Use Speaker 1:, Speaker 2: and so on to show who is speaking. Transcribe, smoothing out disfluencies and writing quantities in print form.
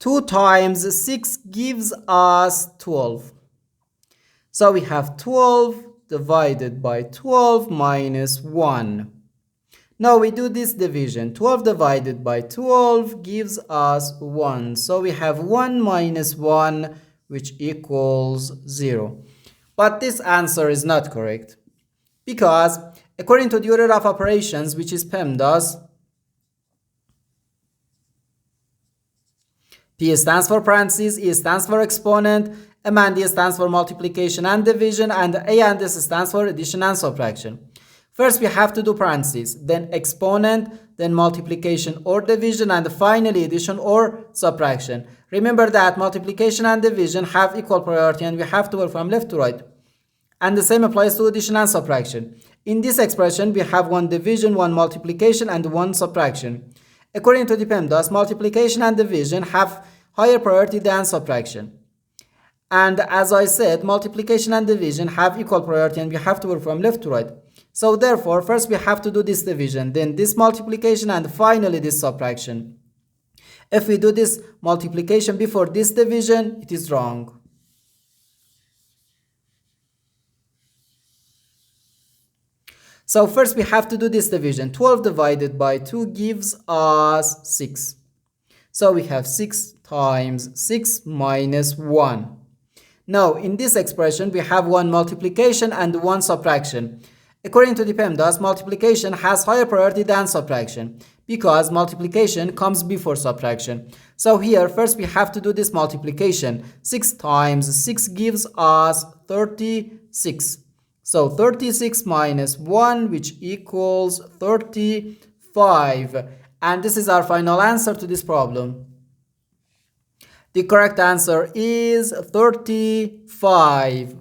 Speaker 1: 2 times 6 gives us 12. So we have 12 divided by 12 minus 1. Now we do this division. 12 divided by 12 gives us 1. So we have 1 minus 1, which equals 0. But this answer is not correct, because according to the order of operations, which is PEMDAS, P stands for parentheses, E stands for exponent, M and D stands for multiplication and division, and A and S stands for addition and subtraction. First we have to do parentheses, then exponent, then multiplication or division, and finally addition or subtraction. Remember that multiplication and division have equal priority and we have to work from left to right. And the same applies to addition and subtraction. In this expression we have one division, one multiplication, and one subtraction. According to the PEMDAS, multiplication and division have higher priority than subtraction. And as I said, multiplication and division have equal priority and we have to work from left to right. So therefore, first we have to do this division, then this multiplication, and finally this subtraction. If we do this multiplication before this division, it is wrong. So first we have to do this division. 12 divided by 2 gives us 6. So we have 6 times 6 minus 1. Now in this expression we have one multiplication and one subtraction. According to the PEMDAS, multiplication has higher priority than subtraction because multiplication comes before subtraction. So here first we have to do this multiplication. 6 times 6 gives us 36. So 36 minus 1, which equals 35. And this is our final answer to this problem. The correct answer is 35.